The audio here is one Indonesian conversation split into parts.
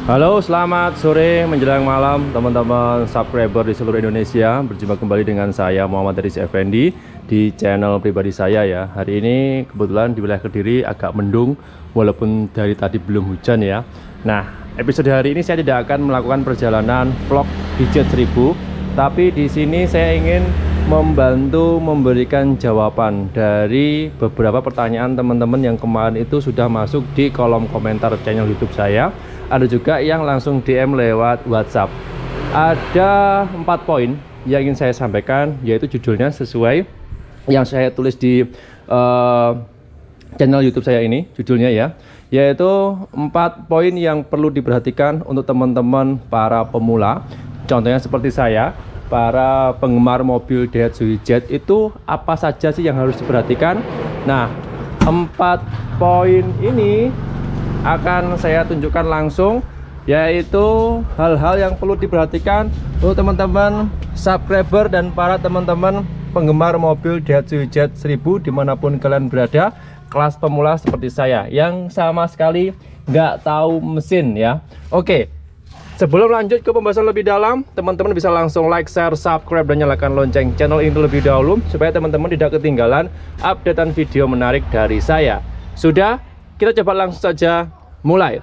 Halo, selamat sore menjelang malam teman-teman subscriber di seluruh Indonesia. Berjumpa kembali dengan saya Muhammad Riz Effendi di channel pribadi saya ya. Hari ini kebetulan di wilayah Kediri agak mendung walaupun dari tadi belum hujan ya. Nah, episode hari ini saya tidak akan melakukan perjalanan vlog Gadget 1000, tapi di sini saya ingin membantu memberikan jawaban dari beberapa pertanyaan teman-teman yang kemarin itu sudah masuk di kolom komentar channel YouTube saya. Ada juga yang langsung DM lewat WhatsApp. Ada 4 poin yang ingin saya sampaikan, yaitu judulnya sesuai yang saya tulis di channel YouTube saya ini, judulnya ya, yaitu 4 poin yang perlu diperhatikan untuk teman-teman para pemula. Contohnya seperti saya, para penggemar mobil Daihatsu Jet, itu apa saja sih yang harus diperhatikan? Nah, 4 poin ini akan saya tunjukkan langsung, yaitu hal-hal yang perlu diperhatikan untuk teman-teman subscriber dan para teman-teman penggemar mobil Daihatsu Jet 1000 dimanapun kalian berada, kelas pemula seperti saya yang sama sekali nggak tahu mesin ya. Oke, sebelum lanjut ke pembahasan lebih dalam, teman-teman bisa langsung like, share, subscribe, dan nyalakan lonceng channel ini terlebih dahulu supaya teman-teman tidak ketinggalan updatean video menarik dari saya. Sudah? Kita coba langsung saja mulai.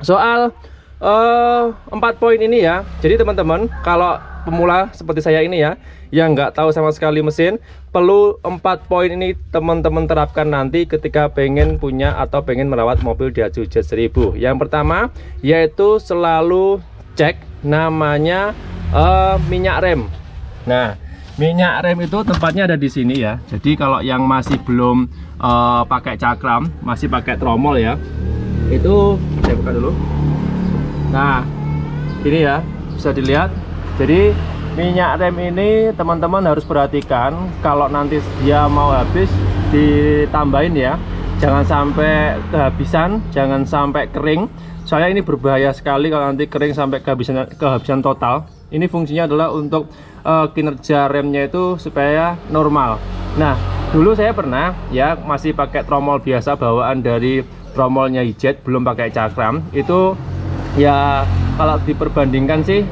Soal 4 poin ini ya. Jadi teman-teman, kalau pemula seperti saya ini ya, yang nggak tahu sama sekali mesin, perlu 4 poin ini teman-teman terapkan nanti ketika pengen punya atau pengen merawat mobil Daihatsu Jet 1000. Yang pertama yaitu selalu cek namanya minyak rem. Nah, minyak rem itu tempatnya ada di sini ya. Jadi kalau yang masih belum pakai cakram, masih pakai tromol ya, itu saya buka dulu. Nah, ini ya, bisa dilihat. Jadi minyak rem ini teman-teman harus perhatikan, kalau nanti dia mau habis ditambahin ya. Jangan sampai kehabisan, jangan sampai kering. Soalnya ini berbahaya sekali kalau nanti kering sampai kehabisan total. Ini fungsinya adalah untuk kinerja remnya itu supaya normal. Nah, dulu saya pernah ya masih pakai tromol biasa bawaan dari tromolnya Jet, belum pakai cakram. Itu ya kalau diperbandingkan sih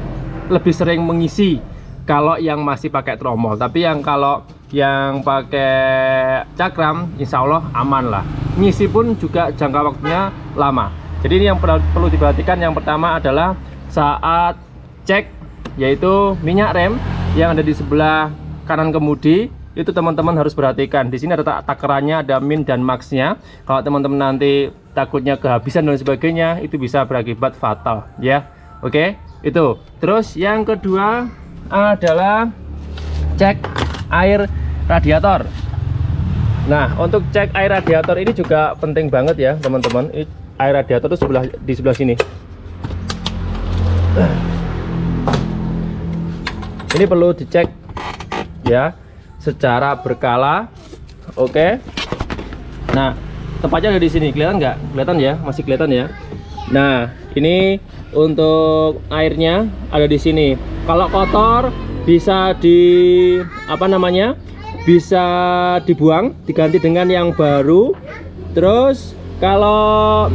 lebih sering mengisi kalau yang masih pakai tromol. Tapi yang kalau yang pakai cakram insya Allah aman lah. Ngisi pun juga jangka waktunya lama. Jadi ini yang perlu diperhatikan. Yang pertama adalah saat cek, yaitu minyak rem yang ada di sebelah kanan kemudi, itu teman-teman harus perhatikan. Di sini ada takarannya, ada min dan maxnya. Kalau teman-teman nanti takutnya kehabisan dan sebagainya, itu bisa berakibat fatal ya. Oke, itu. Terus yang kedua adalah cek air radiator. Nah, untuk cek air radiator ini juga penting banget ya teman-teman. Air radiator itu di sebelah sini. Ini perlu dicek ya secara berkala. Oke. Nah, tempatnya ada di sini. Kelihatan nggak? Kelihatan ya? Masih kelihatan ya? Nah, ini untuk airnya ada di sini. Kalau kotor bisa bisa dibuang, diganti dengan yang baru. Terus kalau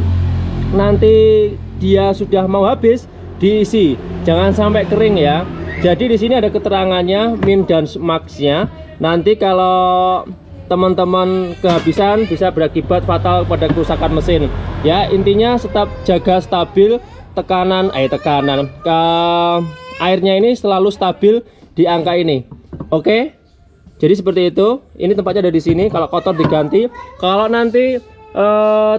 nanti dia sudah mau habis, diisi. Jangan sampai kering ya. Jadi di sini ada keterangannya, min dan maxnya. Nanti kalau teman-teman kehabisan bisa berakibat fatal pada kerusakan mesin. Ya, intinya tetap jaga stabil tekanan airnya ini selalu stabil di angka ini. Oke? Jadi seperti itu. Ini tempatnya ada di sini. Kalau kotor diganti. Kalau nanti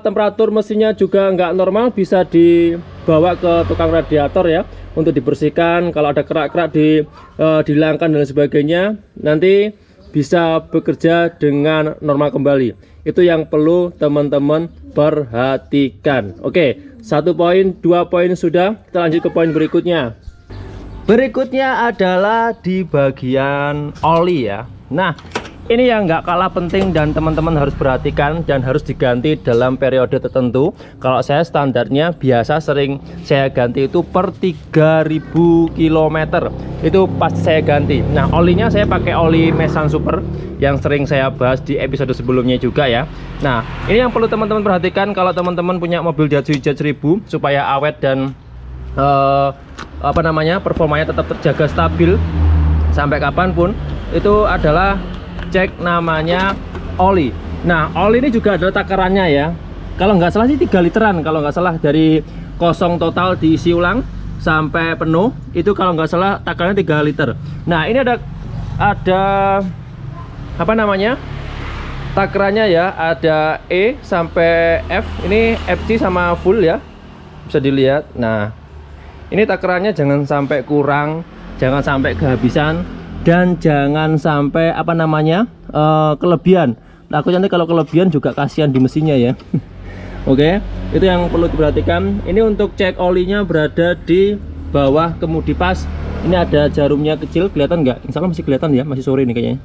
temperatur mesinnya juga nggak normal, bisa dibawa ke tukang radiator ya untuk dibersihkan. Kalau ada kerak-kerak dihilangkan dan sebagainya, nanti bisa bekerja dengan normal kembali. Itu yang perlu teman-teman perhatikan. Oke, 1 poin, 2 poin sudah. Kita lanjut ke poin berikutnya. Berikutnya adalah di bagian oli ya. Nah, ini yang nggak kalah penting dan teman-teman harus perhatikan dan harus diganti dalam periode tertentu. Kalau saya standarnya biasa sering saya ganti itu per 3000 km. Itu pasti saya ganti. Nah, olinya saya pakai oli Mesan Super yang sering saya bahas di episode sebelumnya juga ya. Nah, ini yang perlu teman-teman perhatikan kalau teman-teman punya mobil Daihatsu Jet 1000 supaya awet dan apa namanya, performanya tetap terjaga stabil sampai kapanpun, itu adalah cek namanya oli. Nah, oli ini juga ada takarannya ya. Kalau nggak salah sih 3 literan, kalau nggak salah, dari kosong total diisi ulang sampai penuh itu kalau nggak salah takarannya 3 liter. Nah, ini ada apa namanya, takarannya ya, ada E sampai F. Ini FC sama full ya, bisa dilihat. Nah, ini takarannya jangan sampai kurang, jangan sampai kehabisan, dan jangan sampai apa namanya, kelebihan. Takutnya nanti kalau kelebihan juga kasihan di mesinnya ya. Oke, itu yang perlu diperhatikan. Ini untuk cek olinya berada di bawah kemudi pas. Ini ada jarumnya kecil, kelihatan nggak? Insya Allah masih kelihatan ya, masih sore nih kayaknya.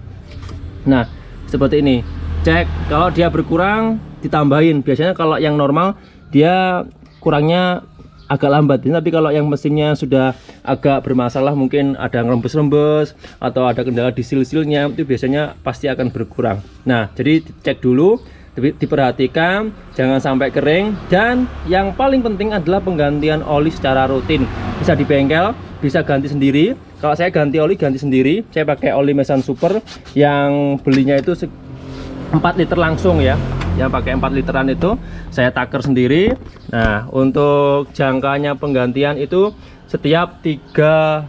Nah, seperti ini. Cek kalau dia berkurang ditambahin. Biasanya kalau yang normal dia kurangnya agak lambat, tapi kalau yang mesinnya sudah agak bermasalah, mungkin ada ngerembes-rembes atau ada kendala di seal-sealnya, itu biasanya pasti akan berkurang. Nah, jadi cek dulu, diperhatikan jangan sampai kering, dan yang paling penting adalah penggantian oli secara rutin. Bisa di bengkel, bisa ganti sendiri. Kalau saya ganti oli ganti sendiri, saya pakai oli Mesan Super yang belinya itu 4 liter langsung ya, yang pakai 4 literan itu saya taker sendiri. Nah, untuk jangkanya penggantian itu setiap 3000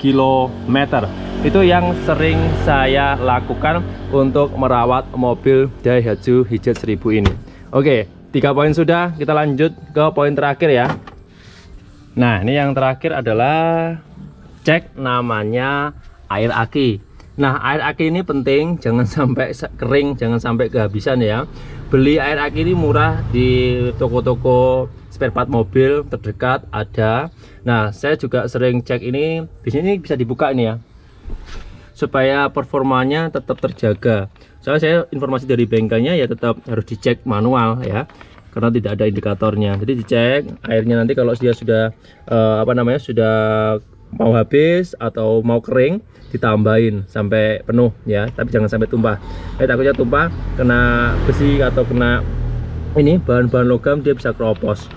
km. Itu yang sering saya lakukan untuk merawat mobil Daihatsu Hijet 1000 ini. Oke, 3 poin sudah, kita lanjut ke poin terakhir ya. Nah, ini yang terakhir adalah cek namanya air aki. Nah, air aki ini penting, jangan sampai kering, jangan sampai kehabisan ya. Beli air aki ini murah di toko-toko spare part mobil terdekat ada. Nah, saya juga sering cek ini. Di sini bisa dibuka ini ya, supaya performanya tetap terjaga. Soalnya saya informasi dari bengkelnya ya tetap harus dicek manual ya, karena tidak ada indikatornya. Jadi dicek airnya, nanti kalau dia sudah apa namanya, sudah mau habis atau mau kering, ditambahin sampai penuh ya, tapi jangan sampai tumpah. Takutnya tumpah kena besi atau kena ini bahan-bahan logam, dia bisa keropos.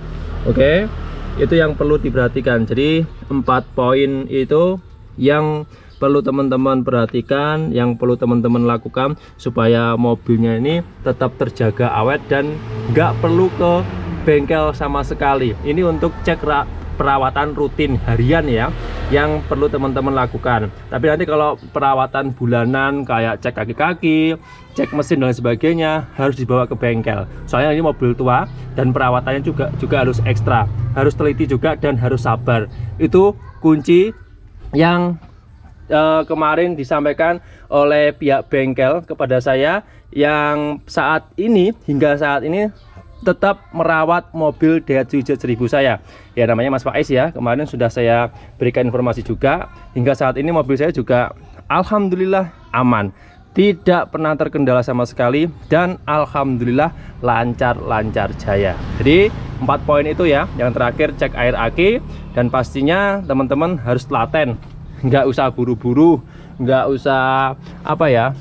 Oke, itu yang perlu diperhatikan. Jadi 4 poin itu yang perlu teman-teman perhatikan, yang perlu teman-teman lakukan supaya mobilnya ini tetap terjaga awet dan nggak perlu ke bengkel sama sekali. Ini untuk cek perawatan rutin harian ya, yang perlu teman-teman lakukan. Tapi nanti kalau perawatan bulanan kayak cek kaki-kaki, cek mesin dan sebagainya, harus dibawa ke bengkel. Soalnya ini mobil tua dan perawatannya juga harus ekstra, harus teliti juga dan harus sabar. Itu kunci yang kemarin disampaikan oleh pihak bengkel kepada saya, yang saat ini hingga saat ini tetap merawat mobil Daihatsu Hijet 1000 saya. Ya, namanya Mas Faiz ya. Kemarin sudah saya berikan informasi juga. Hingga saat ini mobil saya juga alhamdulillah aman. Tidak pernah terkendala sama sekali, dan alhamdulillah lancar-lancar jaya. Jadi 4 poin itu ya. Yang terakhir cek air aki, dan pastinya teman-teman harus telaten. Nggak usah buru-buru, nggak usah apa ya,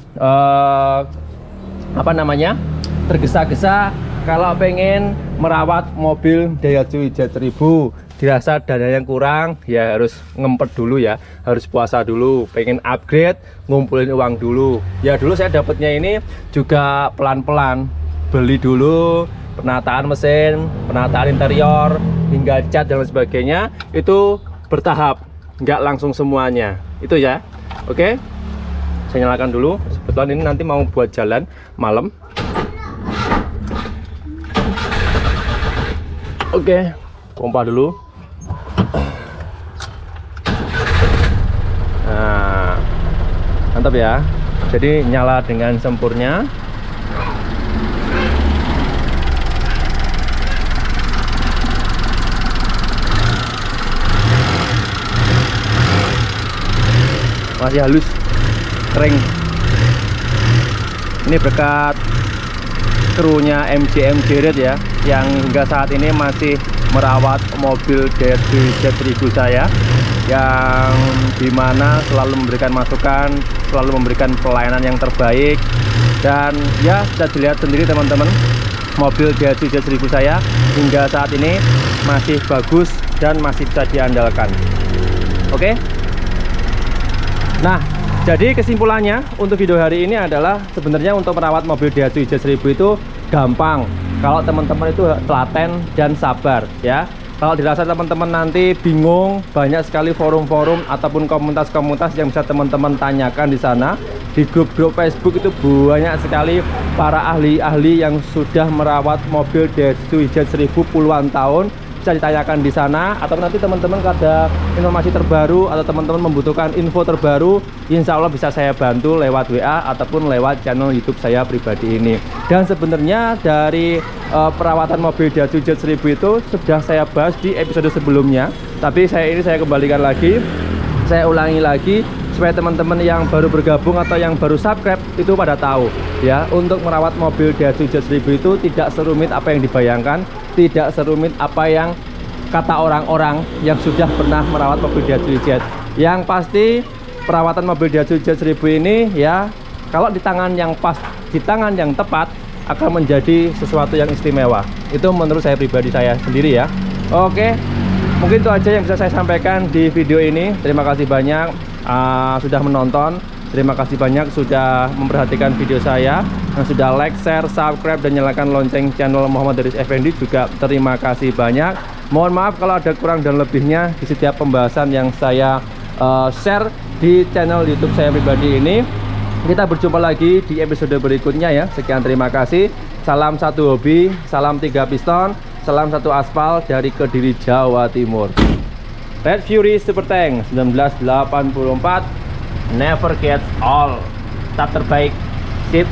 apa namanya, tergesa-gesa. Kalau pengen merawat mobil Daihatsu Hijet 1000, dirasa dana yang kurang, ya harus ngempet dulu ya, harus puasa dulu. Pengen upgrade, ngumpulin uang dulu. Ya dulu saya dapatnya ini juga pelan-pelan, beli dulu, penataan mesin, penataan interior, hingga cat dan sebagainya, itu bertahap, nggak langsung semuanya. Itu ya. Oke, saya nyalakan dulu. Kebetulan ini nanti mau buat jalan malam. Oke, pompa dulu. Nah, mantap ya. Jadi nyala dengan sempurna. Masih halus, kering. Ini berkat krunya MJM Jared ya, yang hingga saat ini masih merawat mobil Daihatsu Hijet 1000 saya, yang dimana selalu memberikan masukan, selalu memberikan pelayanan yang terbaik. Dan ya bisa dilihat sendiri teman-teman, mobil Daihatsu Hijet 1000 saya hingga saat ini masih bagus dan masih bisa diandalkan. Oke. Nah, jadi kesimpulannya untuk video hari ini adalah sebenarnya untuk merawat mobil Daihatsu IJ1000 itu gampang kalau teman-teman itu telaten dan sabar ya. Kalau dirasa teman-teman nanti bingung, banyak sekali forum-forum ataupun komunitas-komunitas yang bisa teman-teman tanyakan di sana. Di grup-grup Facebook itu banyak sekali para ahli-ahli yang sudah merawat mobil Daihatsu IJ1000 puluhan tahun. Bisa ditanyakan di sana, atau nanti teman-teman ada informasi terbaru atau teman-teman membutuhkan info terbaru, insya Allah bisa saya bantu lewat WA ataupun lewat channel YouTube saya pribadi ini. Dan sebenarnya dari perawatan mobil Daihatsu IJ1000 itu sudah saya bahas di episode sebelumnya, tapi saya kembalikan lagi, saya ulangi lagi supaya teman-teman yang baru bergabung atau yang baru subscribe itu pada tahu ya. Untuk merawat mobil Daihatsu IJ1000 itu tidak serumit apa yang dibayangkan, tidak serumit apa yang kata orang-orang yang sudah pernah merawat mobil Daihatsu IJ. Yang pasti perawatan mobil Daihatsu IJ1000 ini ya, kalau di tangan yang pas, di tangan yang tepat, akan menjadi sesuatu yang istimewa. Itu menurut saya pribadi, saya sendiri ya. Oke, mungkin itu aja yang bisa saya sampaikan di video ini. Terima kasih banyak sudah menonton. Terima kasih banyak sudah memperhatikan video saya, yang sudah like, share, subscribe, dan nyalakan lonceng channel Muhammad Daris Effendi juga. Terima kasih banyak. Mohon maaf kalau ada kurang dan lebihnya di setiap pembahasan yang saya share di channel YouTube saya pribadi ini. Kita berjumpa lagi di episode berikutnya ya. Sekian, terima kasih. Salam satu hobi, salam 3 piston, salam satu aspal dari Kediri, Jawa Timur. Red Fury Super Tank 1984, never gets old. Tetap terbaik. Sip.